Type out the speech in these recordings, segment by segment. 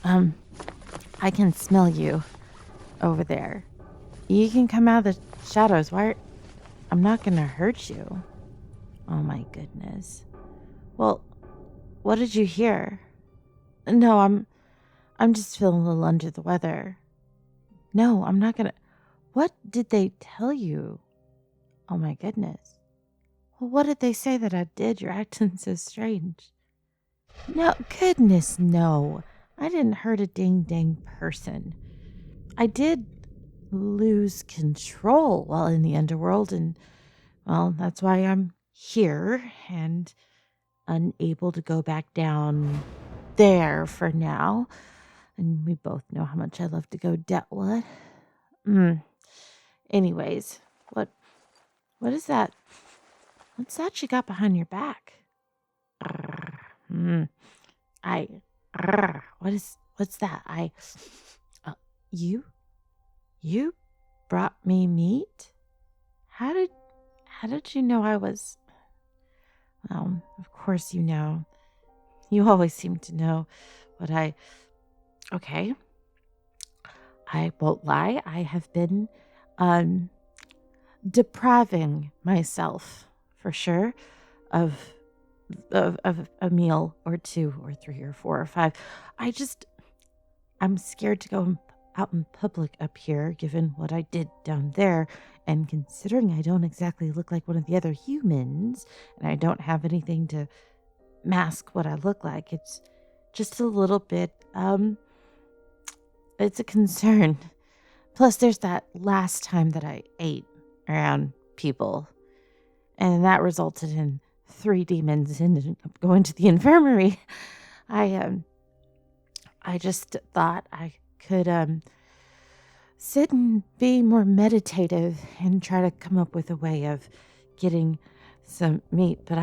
Um, I can smell you over there. You can come out of the shadows. I'm not gonna hurt you. Oh my goodness. Well, what did you hear? No, I'm just feeling a little under the weather. No, I'm not gonna. What did they tell you? Oh my goodness. Well, what did they say that I did? You're acting so strange. No, goodness, no. I didn't hurt a dang person. I did lose control while in the underworld, and, well, that's why I'm here and unable to go back down there for now. And we both know how much I love to go what? Anyways, what is that? What's that you got behind your back? Mm. What's that? Uh, you? You brought me meat? How did you know I was, well, of course you know. You always seem to know what okay. I won't lie. I have been, um, depriving myself for sure of of a meal or two or three or four or five. I'm scared to go out in public up here, given what I did down there, and considering I don't exactly look like one of the other humans, and I don't have anything to mask what I look like. It's just a little bit, it's a concern. Plus, there's that last time that I ate around people, and that resulted in 3 demons and going to the infirmary. I I just thought I could sit and be more meditative and try to come up with a way of getting some meat. But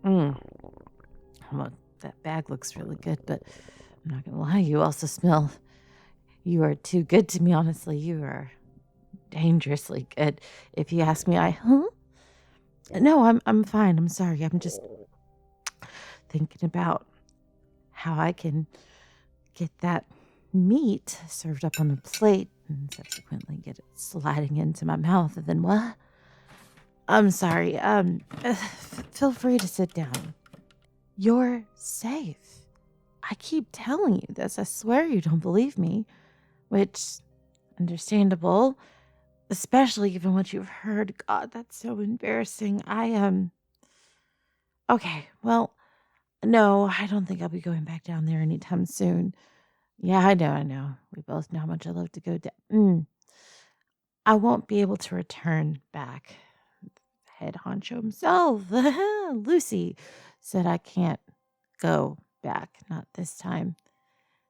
well, that bag looks really good, but I'm not gonna lie, you also smell. You are too good to me, honestly. You are dangerously good. If you ask me, No, I'm fine. I'm sorry. I'm just thinking about how I can get that meat served up on a plate and subsequently get it sliding into my mouth. And then what? I'm sorry. Feel free to sit down. You're safe. I keep telling you this. I swear you don't believe me, which understandable, especially given what you've heard. God, that's so embarrassing. Okay, well, no, I don't think I'll be going back down there anytime soon. Yeah, I know. We both know how much I love to go down. I won't be able to return back. Head honcho himself, Lucy, said I can't go back, not this time.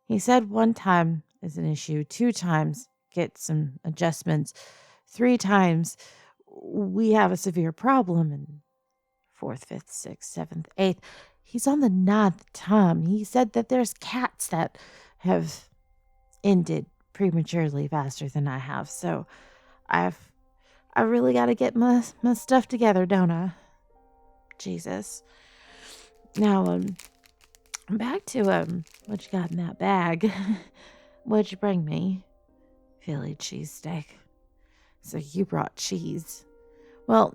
He said 1 time is an issue, 2 times get some adjustments, 3 times we have a severe problem, and 4th, 5th, 6th, 7th, 8th. He's on the 9th time. He said that there's cats that have ended prematurely faster than I have. So I really got to get my stuff together, don't I? Jesus. Now, back to what you got in that bag. What'd you bring me? Philly cheesesteak. So you brought cheese. Well,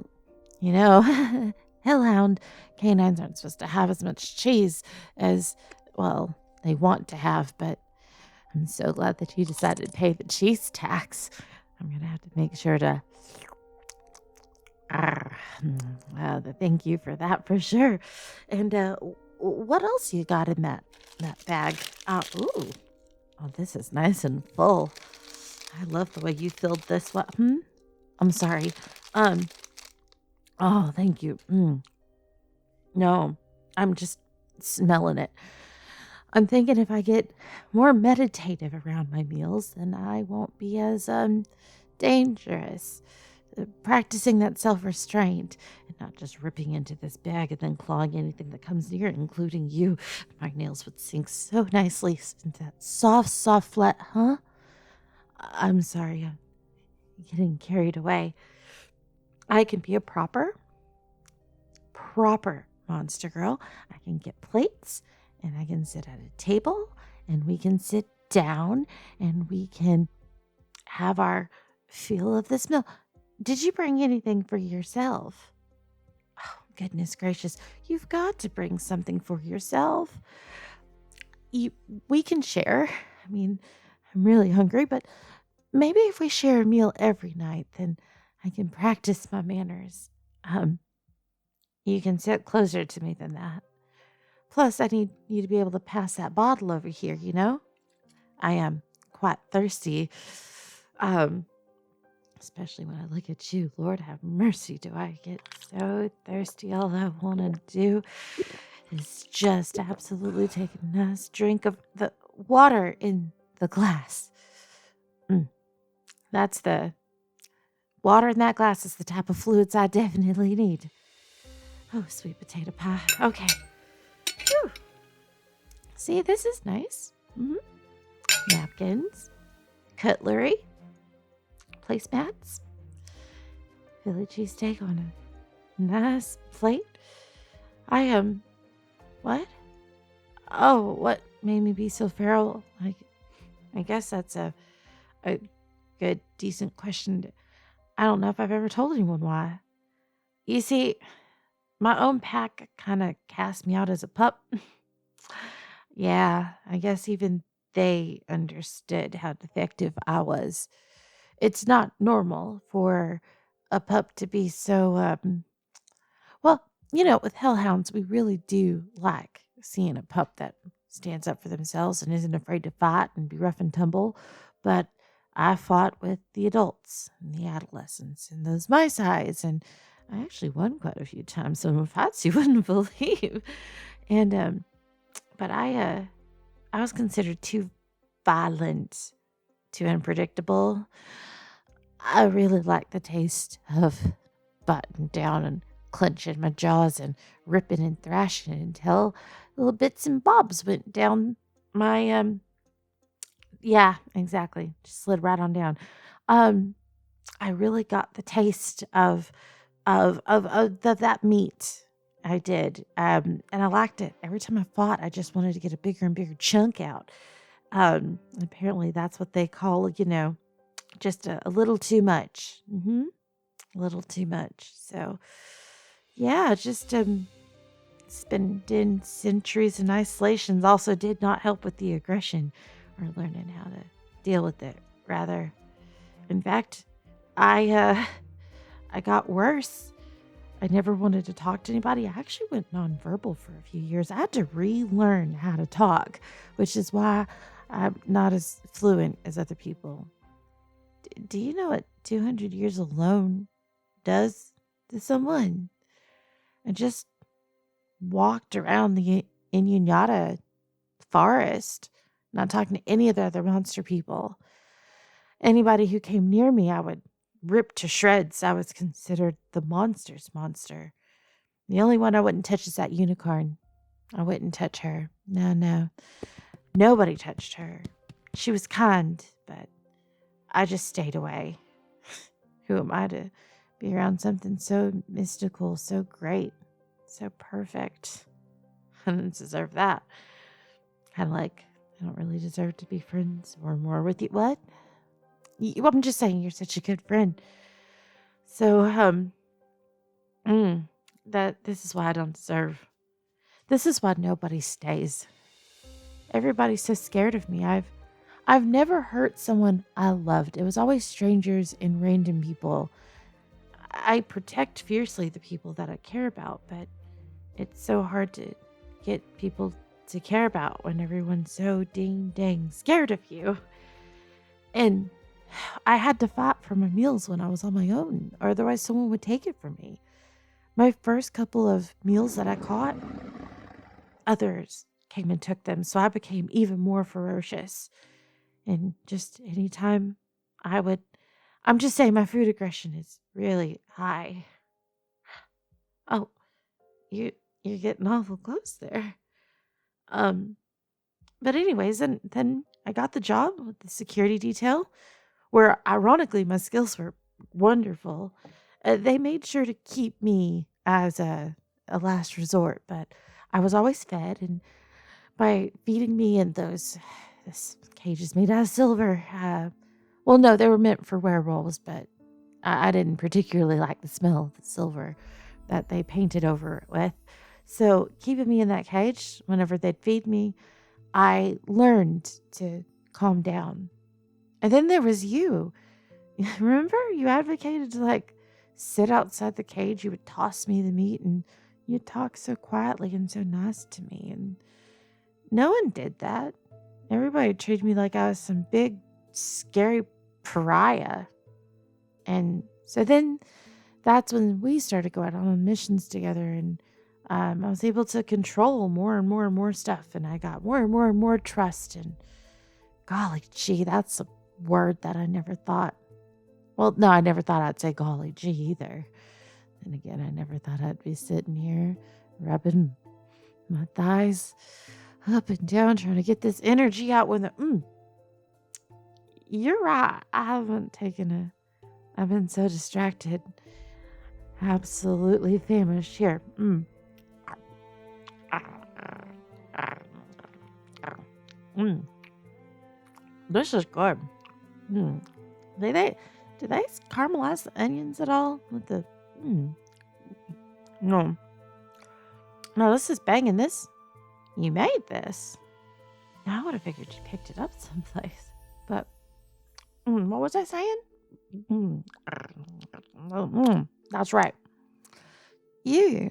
Hellhound canines aren't supposed to have as much cheese as, well, they want to have, but I'm so glad that you decided to pay the cheese tax. I'm going to have to make sure to thank you for that for sure. And what else you got in that bag? Ooh. Oh, this is nice and full. I love the way you filled this one. I'm sorry. Oh, thank you. No, I'm just smelling it. I'm thinking if I get more meditative around my meals, then I won't be as dangerous. Practicing that self-restraint and not just ripping into this bag and then clawing anything that comes near it, including you. My nails would sink so nicely into that soft flat, huh? I'm sorry, I'm getting carried away. I can be a proper monster girl. I can get plates and I can sit at a table and we can sit down and we can have our feel of this meal. Did you bring anything for yourself? Oh, goodness gracious. You've got to bring something for yourself. You, we can share. I mean, I'm really hungry, but maybe if we share a meal every night, then I can practice my manners. Um, you can sit closer to me than that. Plus, I need you to be able to pass that bottle over here, you know? I am quite thirsty. Um, Especially when I look at you. Lord have mercy, do I get so thirsty. All I want to do is just absolutely take a nice drink of the water in the glass. That's the water in that glass is the type of fluids I definitely need. Oh, sweet potato pie. Okay. Whew. See, this is nice. Napkins, cutlery, placemats, Philly cheesesteak on a nice plate. I am, what? Oh, what made me be so feral? I guess that's a good, decent question. I don't know if I've ever told anyone why. You see, my own pack kind of cast me out as a pup. Yeah, I guess even they understood how defective I was. It's not normal for a pup to be so, well, with hellhounds, we really do like seeing a pup that stands up for themselves and isn't afraid to fight and be rough and tumble. But I fought with the adults and the adolescents and those my size, and I actually won quite a few times. Some fights you wouldn't believe. And but I was considered too violent, too unpredictable. I really like the taste of button down and clenching my jaws and ripping and thrashing until little bits and bobs went down my yeah, exactly. Just slid right on down. Um I really got the taste of that meat. I did. And I liked it. Every time I fought, I just wanted to get a bigger and bigger chunk out. Apparently that's what they call, just a little too much. A little too much. So, yeah, just spending centuries in isolations also did not help with the aggression or learning how to deal with it. Rather, in fact, I got worse. I never wanted to talk to anybody. I actually went nonverbal for a few years. I had to relearn how to talk, which is why I'm not as fluent as other people. Do you know what 200 years alone does to someone? I just walked around the Inyanyata forest, not talking to any of the other monster people. Anybody who came near me, I would rip to shreds. I was considered the monster's monster. The only one I wouldn't touch is that unicorn. I wouldn't touch her. No. Nobody touched her. She was kind, but I just stayed away. Who am I to be around something so mystical, so great, so perfect? I didn't deserve that. Kind of like, I don't really deserve to be friends or more with you. What? I'm just saying you're such a good friend. So, that this is why I don't deserve. This is why nobody stays. Everybody's so scared of me. I've never hurt someone I loved. It was always strangers and random people. I protect fiercely the people that I care about, but it's so hard to get people to care about when everyone's so dang scared of you. And I had to fight for my meals when I was on my own, or otherwise someone would take it from me. My first couple of meals that I caught, others came and took them, so I became even more ferocious. And just anytime I'm just saying my food aggression is really high. Oh, you're getting awful close there. But anyways, and then I got the job with the security detail, where ironically my skills were wonderful. They made sure to keep me as a last resort, but I was always fed, and by feeding me in this cages made out of silver. Well, no, they were meant for werewolves, but I didn't particularly like the smell of the silver that they painted over it with. So keeping me in that cage, whenever they'd feed me, I learned to calm down. And then there was you. Remember, you advocated to sit outside the cage. You would toss me the meat, and you'd talk so quietly and so nice to me. And no one did that. Everybody treated me like I was some big, scary pariah. And so then that's when we started going on missions together. And I was able to control more and more and more stuff. And I got more and more and more trust. And golly gee, that's a word that I never thought. Well, no, I never thought I'd say golly gee either. And again, I never thought I'd be sitting here rubbing my thighs up and down, trying to get this energy out when you're right. I've been so distracted. Absolutely famished. Here. This is good. Do they caramelize the onions at all with the no. No, this is banging. You made this. Now I would have figured you picked it up someplace. But what was I saying? That's right. You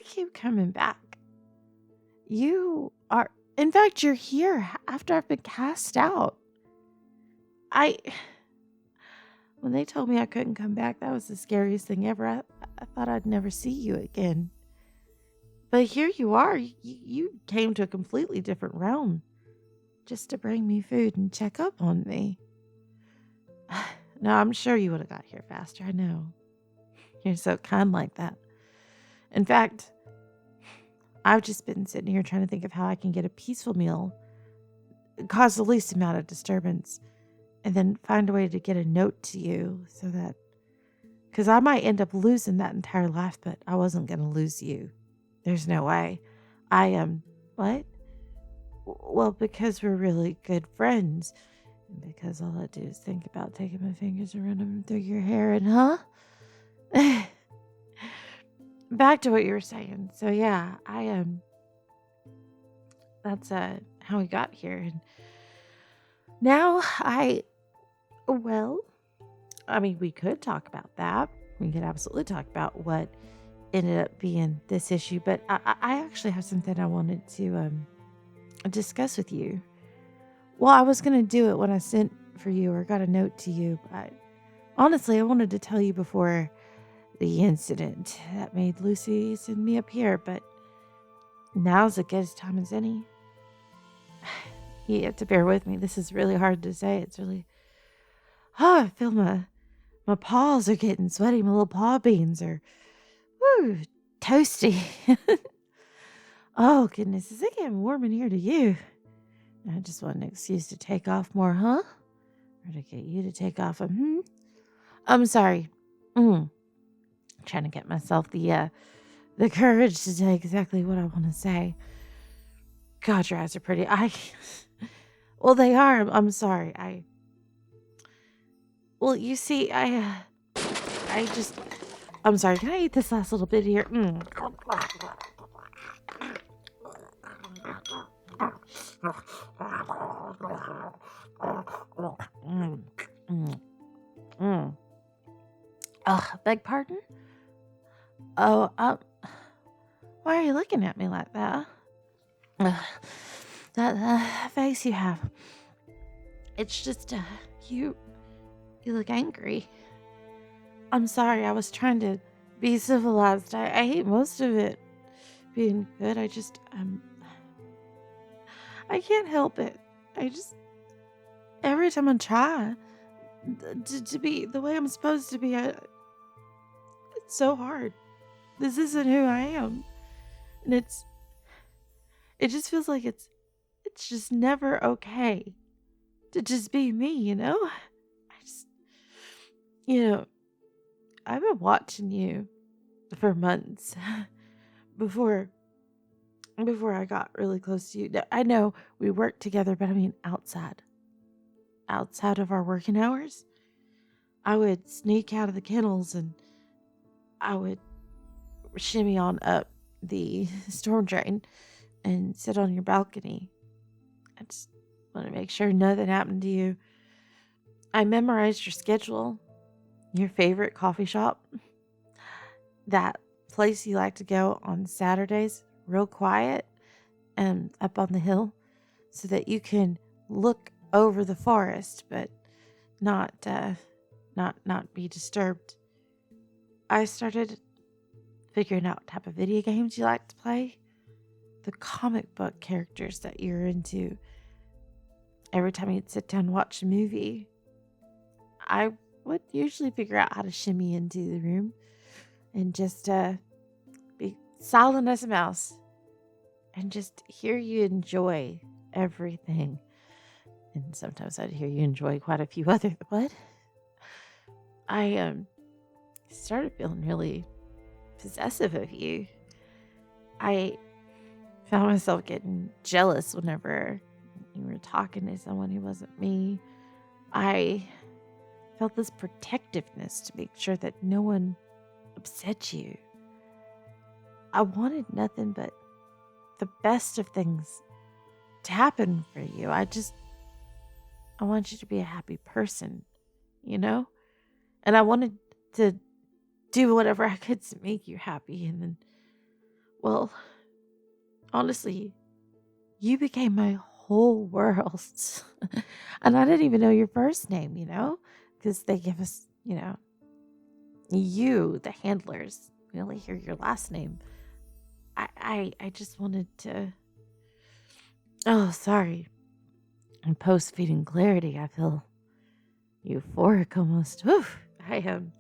keep coming back. You are, in fact, you're here after I've been cast out. When they told me I couldn't come back, that was the scariest thing ever. I thought I'd never see you again. But here you are. You came to a completely different realm just to bring me food and check up on me. No, I'm sure you would have got here faster. I know. You're so kind like that. In fact, I've just been sitting here trying to think of how I can get a peaceful meal, cause the least amount of disturbance, and then find a way to get a note to you so that, because I might end up losing that entire life, but I wasn't going to lose you. There's no way. I am, what? Well, because we're really good friends. And because all I do is think about taking my fingers and running them through your hair and, Back to what you were saying. So yeah, I am. That's how we got here. And now we could talk about that. We could absolutely talk about what ended up being this issue. But I actually have something I wanted to discuss with you. Well, I was going to do it when I sent for you or got a note to you. But honestly, I wanted to tell you before the incident that made Lucy send me up here. But now's as good as time as any. You have to bear with me. This is really hard to say. It's really... I feel my paws are getting sweaty. My little paw beans are toasty. Oh, goodness. Is it getting warm in here to you? I just want an excuse to take off more, huh? Or to get you to take off. I'm sorry. Trying to get myself the courage to say exactly what I want to say. God, your eyes are pretty. Well, they are. I'm sorry. Well, you see, I'm sorry. Can I eat this last little bit here? Beg pardon? Oh, why are you looking at me like that? That face you have. It's just, you look angry. I'm sorry, I was trying to be civilized. I hate most of it being good. I can't help it. Every time I try to be the way I'm supposed to be, it's so hard. This isn't who I am. And it just feels like it's just never okay to just be me, you know? I've been watching you for months before before I got really close to you. I know we worked together, but I mean outside of our working hours, I would sneak out of the kennels and I would shimmy on up the storm drain and sit on your balcony. I just want to make sure nothing happened to you. I memorized your schedule, your favorite coffee shop, that place you like to go on Saturdays, real quiet and up on the hill, so that you can look over the forest, but not be disturbed. I started figuring out what type of video games you like to play, the comic book characters that you're into. Every time you'd sit down and watch a movie, I would usually figure out how to shimmy into the room and just be silent as a mouse and just hear you enjoy everything. And sometimes I'd hear you enjoy quite a few other. What? I started feeling really possessive of you. I found myself getting jealous whenever you were talking to someone who wasn't me. I felt this protectiveness to make sure that no one upset you. I wanted nothing but the best of things to happen for you. I want you to be a happy person, you know? And I wanted to do whatever I could to make you happy. And then, well, honestly, you became my whole world. And I didn't even know your first name, because they give us, you, the handlers. We only hear your last name. I just wanted to. Oh, sorry. And post-feeding clarity, I feel euphoric almost. Oof. I am.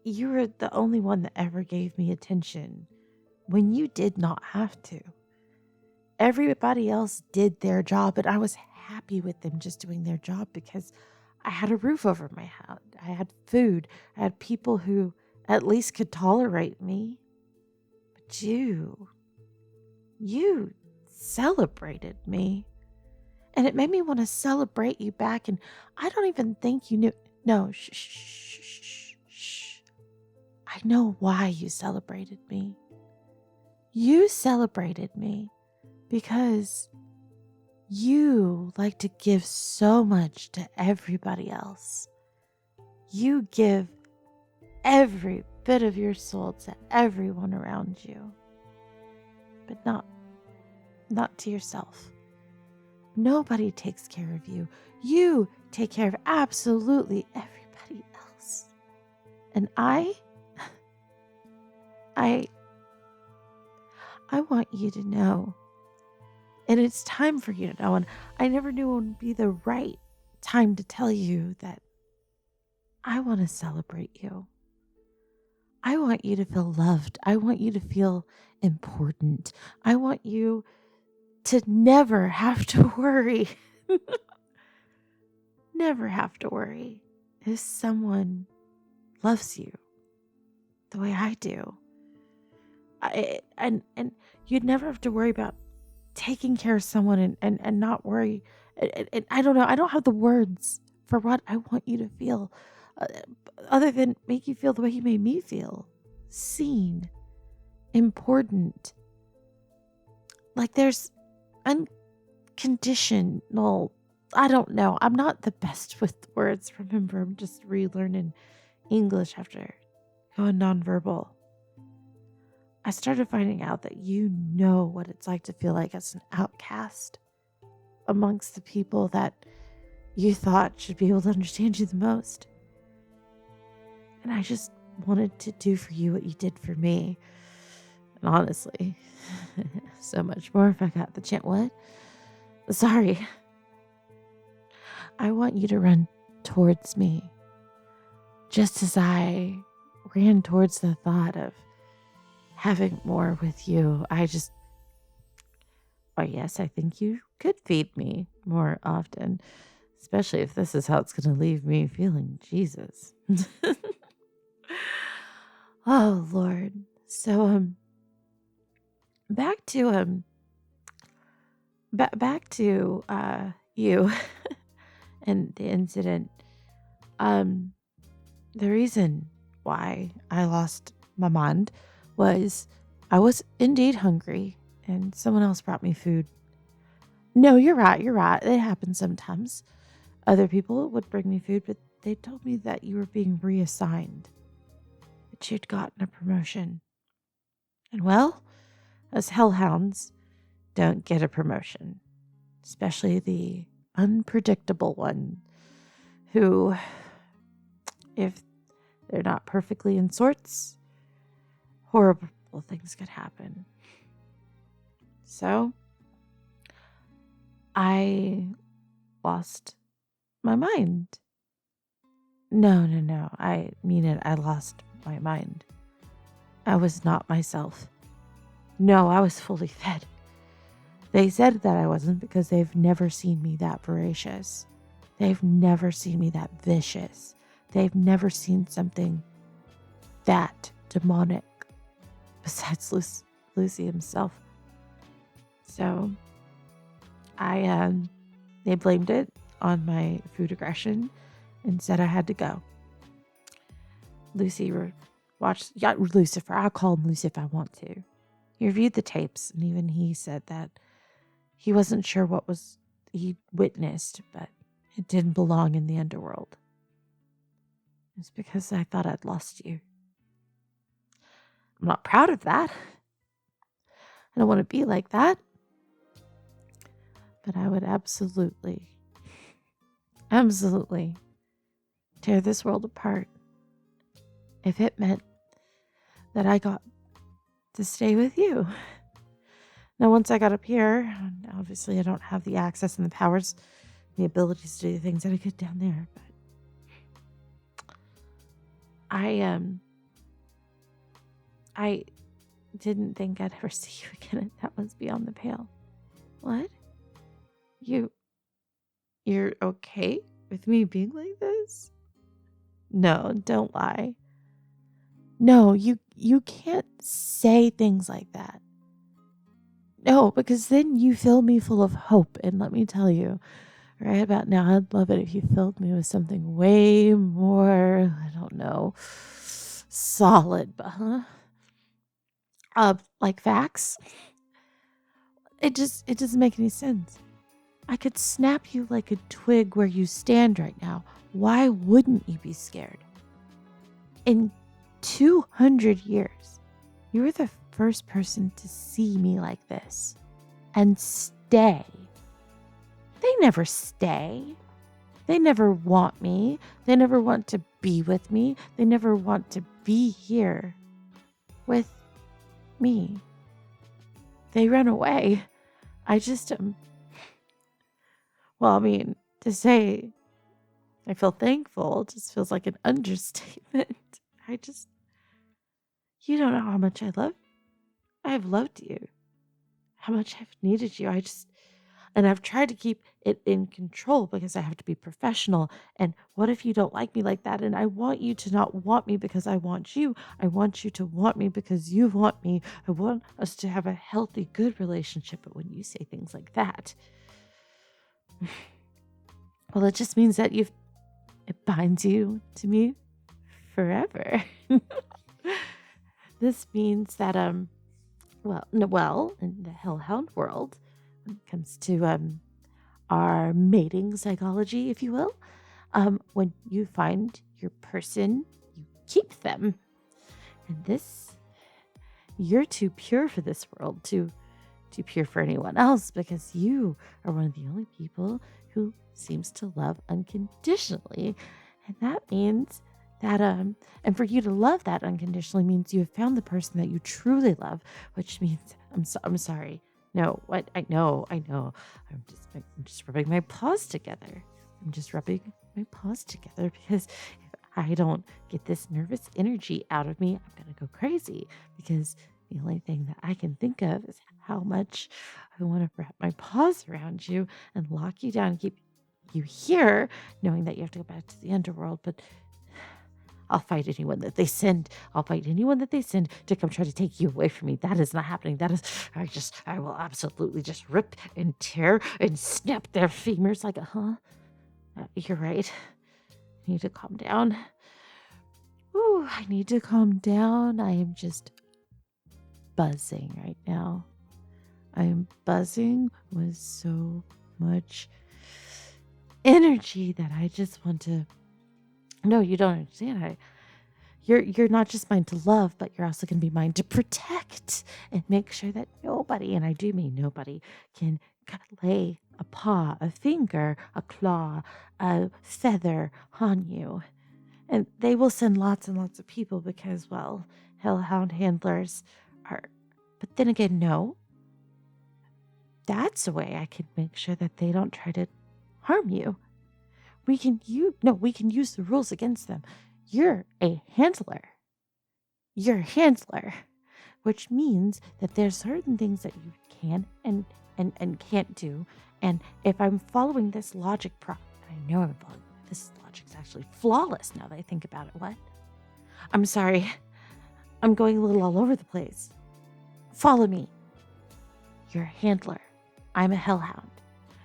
You were the only one that ever gave me attention when you did not have to. Everybody else did their job, and I was happy with them just doing their job because I had a roof over my head. I had food. I had people who at least could tolerate me. But you celebrated me. And it made me want to celebrate you back. And I don't even think you knew. No, shh. I know why you celebrated me. You celebrated me because you like to give so much to everybody else. You give every bit of your soul to everyone around you, but not to yourself. Nobody takes care of you. You take care of absolutely everybody else. And I want you to know. And it's time for you to know. And I never knew it would be the right time to tell you that I want to celebrate you. I want you to feel loved. I want you to feel important. I want you to never have to worry. Never have to worry if someone loves you the way I do. And you'd never have to worry about taking care of someone and not worry. And I don't know. I don't have the words for what I want you to feel other than make you feel the way you made me feel. Seen. Important. Like there's unconditional. I don't know. I'm not the best with words. Remember, I'm just relearning English after going nonverbal. I started finding out that you know what it's like to feel like as an outcast amongst the people that you thought should be able to understand you the most. And I just wanted to do for you what you did for me. And honestly, so much more if I got the chance. What? Sorry. I want you to run towards me, just as I ran towards the thought of having more with you. Yes, I think you could feed me more often, especially if this is how it's going to leave me feeling. Jesus. Oh, Lord. So, back to you and the incident. Um, the reason why I lost my mind was I was indeed hungry, and someone else brought me food. No, you're right. You're right. It happens sometimes. Other people would bring me food, but they told me that you were being reassigned, that you'd gotten a promotion. And well, us hellhounds don't get a promotion, especially the unpredictable one who, if they're not perfectly in sorts, horrible things could happen. So I lost my mind. No. I mean it. I lost my mind. I was not myself. No, I was fully fed. They said that I wasn't because they've never seen me that voracious. They've never seen me that vicious. They've never seen something that demonic besides Lucy himself. So they blamed it on my food aggression and said I had to go. Lucifer, I'll call him Lucy if I want to. He reviewed the tapes, and even he said that he wasn't sure what he witnessed, but it didn't belong in the underworld. It's because I thought I'd lost you. I'm not proud of that. I don't want to be like that. But I would absolutely tear this world apart if it meant that I got to stay with you. Now, once I got up here, obviously I don't have the access and the powers, the abilities to do the things that I could down there, but I didn't think I'd ever see you again. That was beyond the pale. What? You're okay with me being like this? No, don't lie. No, you can't say things like that. No, because then you fill me full of hope. And let me tell you, right about now, I'd love it if you filled me with something way more, I don't know, solid, but like facts. It doesn't make any sense. I could snap you like a twig where you stand right now. Why wouldn't you be scared? In 200 years, you were the first person to see me like this and stay. They never stay. They never want me. They never want to be with me. They never want to be here with me. They run away. I just well, I mean, to say I feel thankful just feels like an understatement. You don't know how much I've loved you, how much I've needed you. And I've tried to keep it in control because I have to be professional. And what if you don't like me like that? And I want you to not want me because I want you. I want you to want me because you want me. I want us to have a healthy, good relationship. But when you say things like that, well, it just means that it binds you to me forever. This means that, in the Hellhound world, when it comes to our mating psychology, if you will, when you find your person, you keep them. And you're too pure for this world, too pure for anyone else, because you are one of the only people who seems to love unconditionally. And that means that, and for you to love that unconditionally means you have found the person that you truly love, which means, I'm sorry. No, what? I know. I'm just rubbing my paws together. Because if I don't get this nervous energy out of me, I'm going to go crazy, because the only thing that I can think of is how much I want to wrap my paws around you and lock you down and keep you here, knowing that you have to go back to the underworld. But I'll fight anyone that they send. I'll fight anyone that they send to come try to take you away from me. That is not happening. I will absolutely just rip and tear and snap their femurs like you're right. I need to calm down. Ooh, I need to calm down. I am just buzzing right now. I am buzzing with so much energy that I just want to. No, you don't understand. You're not just mine to love, but you're also going to be mine to protect and make sure that nobody, and I do mean nobody, can lay a paw, a finger, a claw, a feather on you. And they will send lots and lots of people because, well, hellhound handlers are. But then again, no. That's a way I can make sure that they don't try to harm you. We can use the rules against them. You're a handler. You're a handler, which means that there's certain things that you can and can't do. And if I'm following this logic I know I'm following this logic's actually flawless now that I think about it. What? I'm sorry. I'm going a little all over the place. Follow me. You're a handler. I'm a hellhound.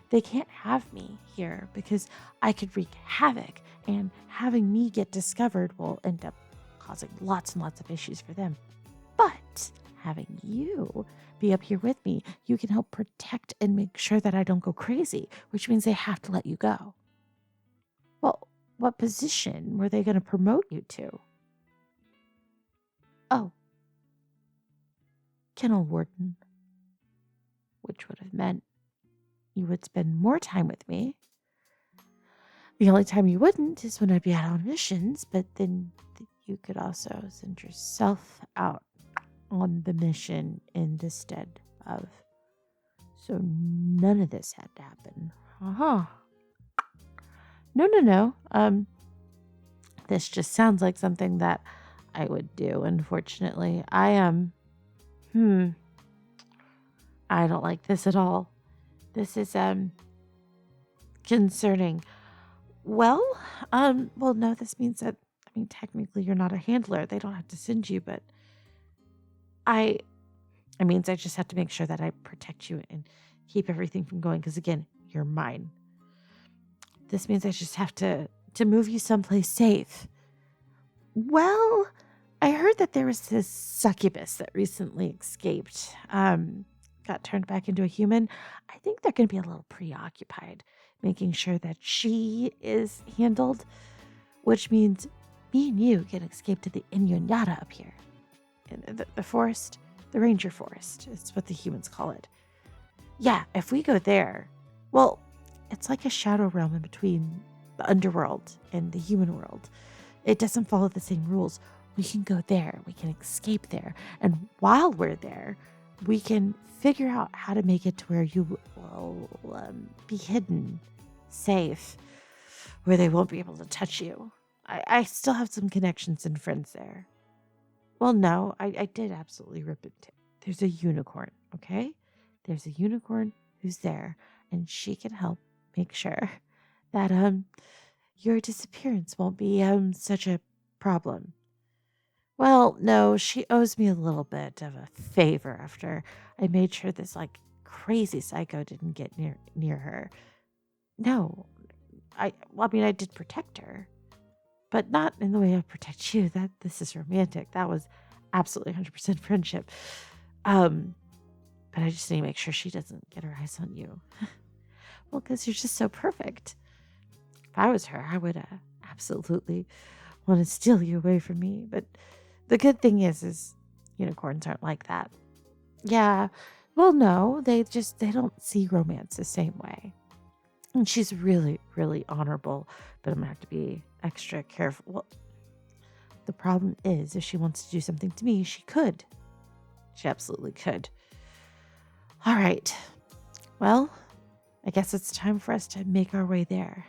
They can't have me here because I could wreak havoc, and having me get discovered will end up causing lots and lots of issues for them. But having you be up here with me, you can help protect and make sure that I don't go crazy, which means they have to let you go. Well, what position were they going to promote you to? Oh, kennel warden, which would have meant you would spend more time with me. The only time you wouldn't is when I'd be out on missions, but then you could also send yourself out on the mission in the stead of. So none of this had to happen. No. This just sounds like something that I would do, unfortunately. I don't like this at all. This is concerning. Well, no, this means that, technically you're not a handler. They don't have to send you, but it means I just have to make sure that I protect you and keep everything from going, because again, you're mine. This means I just have to move you someplace safe. Well, I heard that there was this succubus that recently escaped, got turned back into a human. I think they're going to be a little preoccupied making sure that she is handled, which means me and you can escape to the Inyonyada up here. In the forest, the ranger forest. It's what the humans call it. Yeah, if we go there, well, it's like a shadow realm in between the underworld and the human world. It doesn't follow the same rules. We can go there. We can escape there. And while we're there, we can figure out how to make it to where you will be hidden, safe, where they won't be able to touch you. I still have some connections and friends there. Well, no, I did absolutely rip it. There's a unicorn, okay? There's a unicorn who's there, and she can help make sure that your disappearance won't be such a problem. Well, no, she owes me a little bit of a favor after I made sure this crazy psycho didn't get near her. No, I did protect her, but not in the way I protect you. This is romantic. That was absolutely 100% friendship. But I just need to make sure she doesn't get her eyes on you. Well, because you're just so perfect. If I was her, I would absolutely want to steal you away from me. But the good thing is unicorns aren't like that. Yeah, well, no, they don't see romance the same way. And she's really, really honorable, but I'm going to have to be extra careful. Well, the problem is if she wants to do something to me, she could. She absolutely could. All right. Well, I guess it's time for us to make our way there.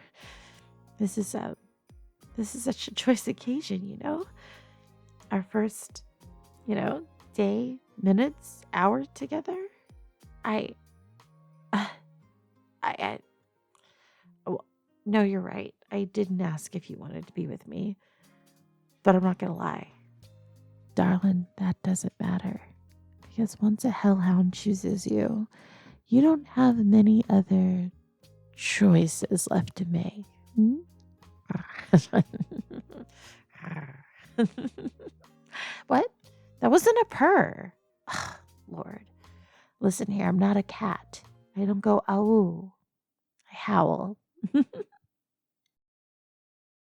This is such a choice occasion, Our first, day, minutes, hour together. No, you're right. I didn't ask if you wanted to be with me. But I'm not going to lie. Darling, that doesn't matter. Because once a hellhound chooses you, you don't have many other choices left to make. Hmm? What? That wasn't a purr. Lord. Listen here, I'm not a cat. I don't go ow. I howl.